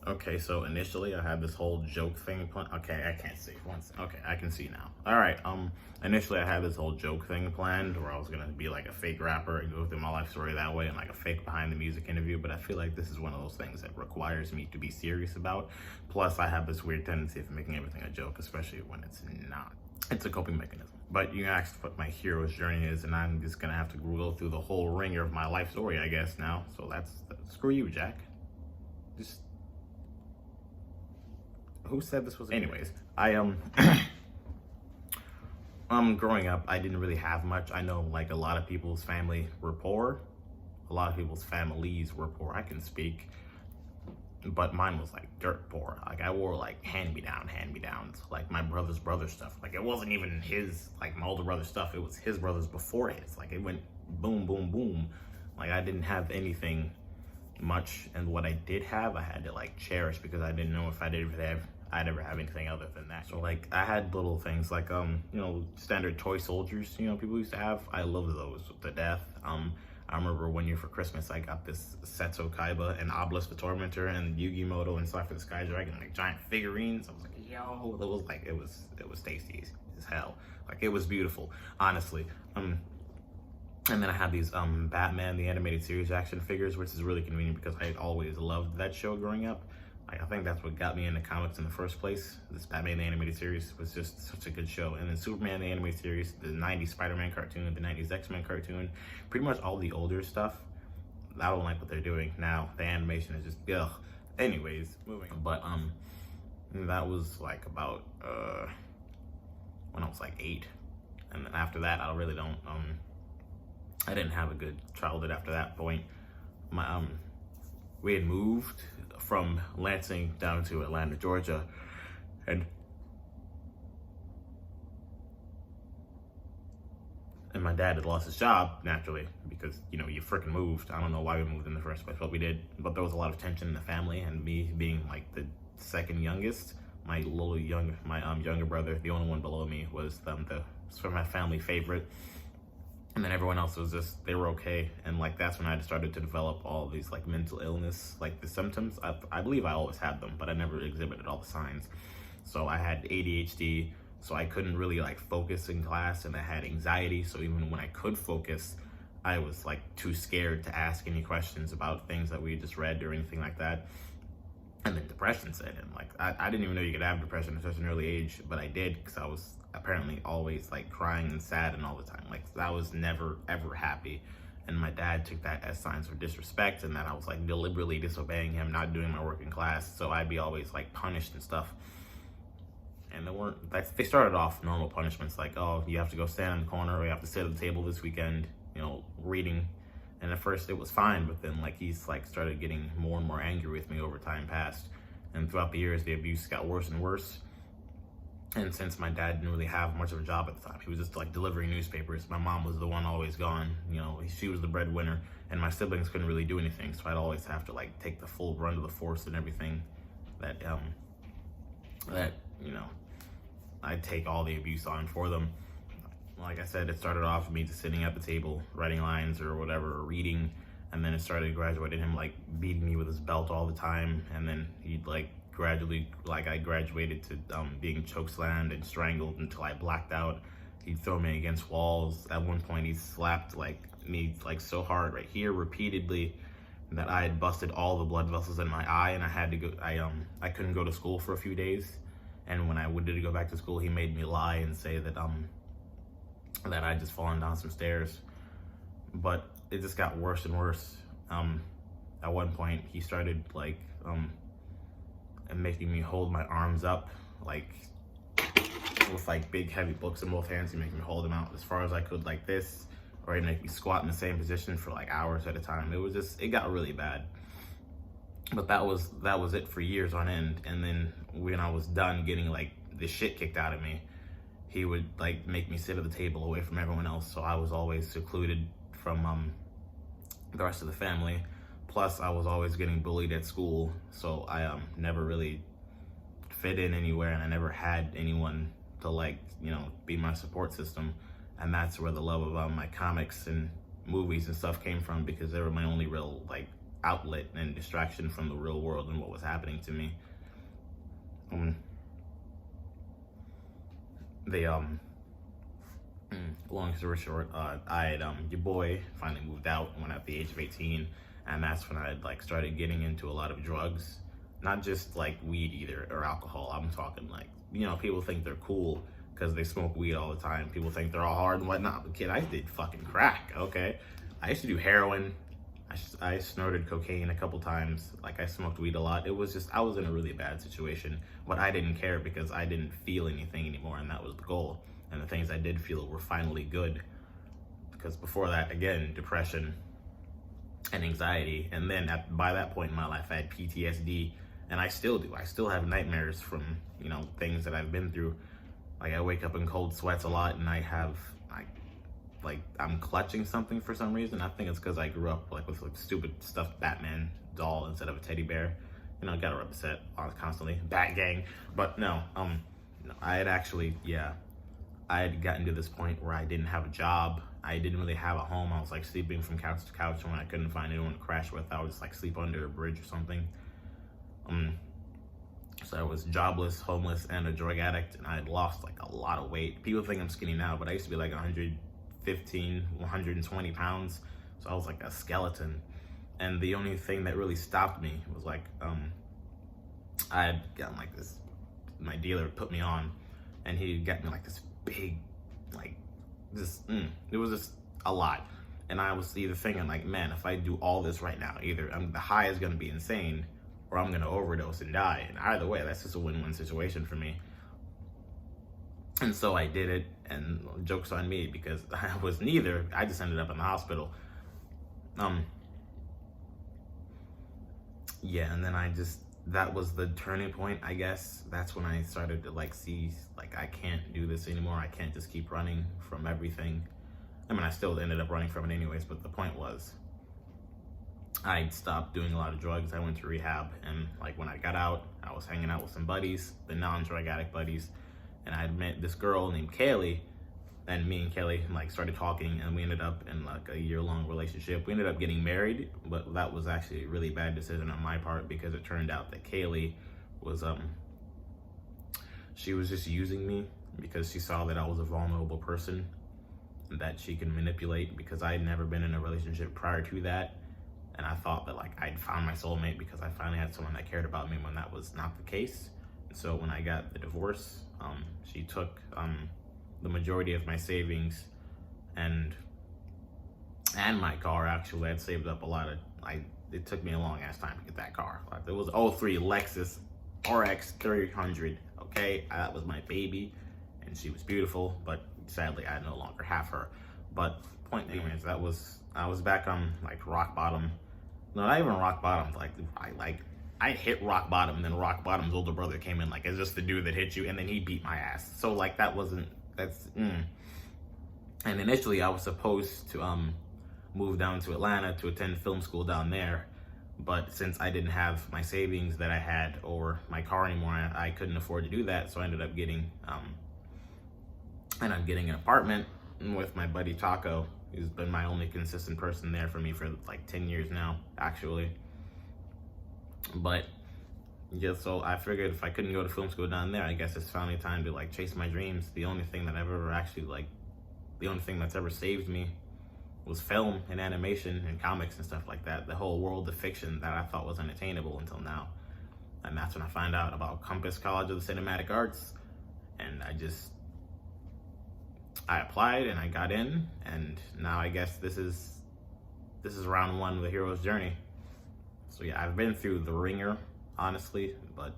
Okay, so initially I had this whole joke thing plan. Okay, I can't see. Okay, I can see now. All right. Initially I had this whole joke thing planned where I was gonna be like a fake rapper and go through my life story that way and like a fake behind the music interview. But I feel like this is one of those things that requires me to be serious about. Plus, I have this weird tendency of making everything a joke, especially when it's not. It's a coping mechanism. But you asked what my hero's journey is, and I'm just gonna have to go through the whole ringer of my life story, I guess now. So that's screw you, Jack. Just who said this was? Anyways, I growing up, I didn't really have much. I know like a lot of people's family were poor. A lot of people's families were poor. I can speak, but mine was like dirt poor. Like I wore like hand-me-downs, like my brother's brother stuff. Like it wasn't even his, like my older brother's stuff. It was his brother's before his. Like it went boom, boom, boom. Like I didn't have anything much, and what I did have, I had to like cherish because I didn't know if I'd ever have anything other than that. So like I had little things like standard toy soldiers, people used to have. I loved those to death. I remember one year for Christmas I got this Setsu Kaiba and Obelisk the Tormentor and Yu-Gi-Moto and Cypher the Sky Dragon, like giant figurines. I was like, yo, it was tasty as hell. Like it was beautiful, honestly. And then I had these Batman the Animated Series action figures, which is really convenient because I always loved that show growing up. Like, I think that's what got me into comics in the first place. This Batman the Animated Series was just such a good show. And then Superman the Animated Series, the 90s Spider-Man cartoon, the 90s X-Men cartoon, pretty much all the older stuff. I don't like what they're doing now. The animation is just ugh. Anyways, moving on. But that was like about when I was like 8. And then after that, I really don't I didn't have a good childhood after that point. We had moved from Lansing down to Atlanta, Georgia, and my dad had lost his job naturally because you freaking moved. I don't know why we moved in the first place, but we did. But there was a lot of tension in the family, and me being like the second youngest, my younger brother, the only one below me, was sort of my family favorite. And then everyone else was just, they were okay. And like, that's when I started to develop all these like mental illness, like the symptoms. I believe I always had them, but I never exhibited all the signs. So I had ADHD, so I couldn't really like focus in class, and I had anxiety. So even when I could focus, I was like too scared to ask any questions about things that we had just read or anything like that. And then depression set in. Like I didn't even know you could have depression at such an early age, but I did because I was apparently always like crying and sad and all the time. Like I was never ever happy, and my dad took that as signs of disrespect and that I was like deliberately disobeying him, not doing my work in class. So I'd be always like punished and stuff. And they started off normal punishments like, oh, you have to go stand in the corner, or you have to sit at the table this weekend, reading. And at first it was fine, but then like he's like started getting more and more angry with me over time passed. And throughout the years, the abuse got worse and worse. And since my dad didn't really have much of a job at the time, he was just like delivering newspapers. My mom was the one always gone. She was the breadwinner, and my siblings couldn't really do anything. So I'd always have to like take the full brunt of the force and everything that I'd take all the abuse on for them. Like I said, it started off with me just sitting at the table, writing lines or whatever, or reading. And then it started graduating him like beating me with his belt all the time. And then he'd like gradually, like I graduated to being chokeslammed and strangled until I blacked out. He'd throw me against walls. At one point he slapped like me like so hard right here repeatedly that I had busted all the blood vessels in my eye, and I had to go, I couldn't go to school for a few days. And when I wanted to go back to school, he made me lie and say that that I'd just fallen down some stairs. But it just got worse and worse. At one point he started like making me hold my arms up like with like big heavy books in both hands. He'd make me hold them out as far as I could like this, or he'd make me squat in the same position for like hours at a time. It got really bad. But that was it for years on end. And then when I was done getting like the shit kicked out of me, he would like make me sit at the table away from everyone else. So I was always secluded from the rest of the family. Plus I was always getting bullied at school. So I never really fit in anywhere, and I never had anyone to like, be my support system. And that's where the love of my comics and movies and stuff came from, because they were my only real like outlet and distraction from the real world and what was happening to me. Long story short, your boy finally moved out when at the age of 18, and that's when I like started getting into a lot of drugs, not just like weed either or alcohol. I'm talking like, people think they're cool because they smoke weed all the time. People think they're all hard and whatnot. But kid, I did fucking crack. Okay, I used to do heroin. I snorted cocaine a couple times. Like, I smoked weed a lot. It was just, I was in a really bad situation, but I didn't care because I didn't feel anything anymore, and that was the goal. And the things I did feel were finally good, because before that, again, depression and anxiety. And then by that point in my life, I had PTSD, and I still do. I still have nightmares from, things that I've been through. Like, I wake up in cold sweats a lot, and I have, like I'm clutching something for some reason. I think it's because I grew up like with like stupid stuffed Batman doll instead of a teddy bear. Got her upset constantly. Bat gang. But no, I had actually, I had gotten to this point where I didn't have a job. I didn't really have a home. I was like sleeping from couch to couch. When I couldn't find anyone to crash with, I would just like sleep under a bridge or something. So I was jobless, homeless, and a drug addict, and I had lost like a lot of weight. People think I'm skinny now, but I used to be like 115, 120 pounds. So I was like a skeleton. And the only thing that really stopped me was like, I had gotten like this, my dealer put me on, and he got me like this big, like this, it was just a lot. And I was either thinking like, man, if I do all this right now, either the high is gonna be insane or I'm gonna overdose and die. And either way, that's just a win-win situation for me. And so I did it, and joke's on me because I was neither. I just ended up in the hospital. And then that was the turning point, I guess. That's when I started to like see, like, I can't do this anymore. I can't just keep running from everything. I mean, I still ended up running from it anyways, but the point was, I stopped doing a lot of drugs. I went to rehab, and like when I got out, I was hanging out with some buddies, the non-drug addict buddies, and I had met this girl named Kaylee, and me and Kelly like started talking, and we ended up in like a year-long relationship. We ended up getting married, but that was actually a really bad decision on my part, because it turned out that Kaylee was she was just using me because she saw that I was a vulnerable person that she could manipulate, because I had never been in a relationship prior to that. And I thought that like I'd found my soulmate because I finally had someone that cared about me, when that was not the case. So when I got the divorce, she took the majority of my savings and my car. Actually, I'd saved up a lot of, it took me a long ass time to get that car. Like, it was 03 Lexus RX 300. Okay, that was my baby, and she was beautiful, but sadly I no longer have her. But point anyways, I was back on like rock bottom. No, not even rock bottom. I hit rock bottom, and then rock bottom's older brother came in like, it's just the dude that hit you, and then he beat my ass. So like And initially I was supposed to move down to Atlanta to attend film school down there, but since I didn't have my savings that I had or my car anymore, I couldn't afford to do that. So I ended up getting an apartment with my buddy Taco, who's been my only consistent person there for me for like 10 years now, actually. But yeah, so I figured if I couldn't go to film school down there, I guess it's finally time to like chase my dreams. The only thing that I've ever the only thing that's ever saved me was film and animation and comics and stuff like that. The whole world of fiction that I thought was unattainable until now. And that's when I found out about Compass College of the Cinematic Arts. And I applied and I got in, and now I guess this is round one of the hero's journey. So yeah, I've been through the ringer, honestly, but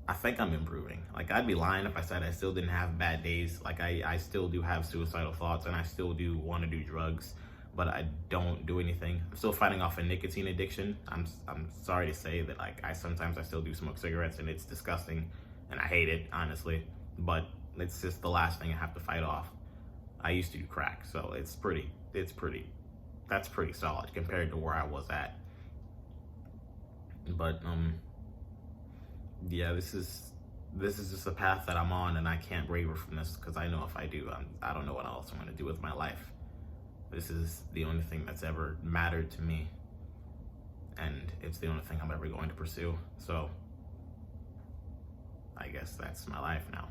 I think I'm improving. Like, I'd be lying if I said I still didn't have bad days. Like, I still do have suicidal thoughts, and I still do want to do drugs, but I don't do anything. I'm still fighting off a nicotine addiction. I'm sorry to say that, like, I sometimes still do smoke cigarettes, and it's disgusting, and I hate it, honestly, but it's just the last thing I have to fight off. I used to do crack, so that's pretty solid compared to where I was at. But yeah, this is just a path that I'm on, and I can't waver from this, because I know if I do, I don't know what else I'm going to do with my life. This is the only thing that's ever mattered to me. and it's the only thing I'm ever going to pursue. So I guess that's my life now.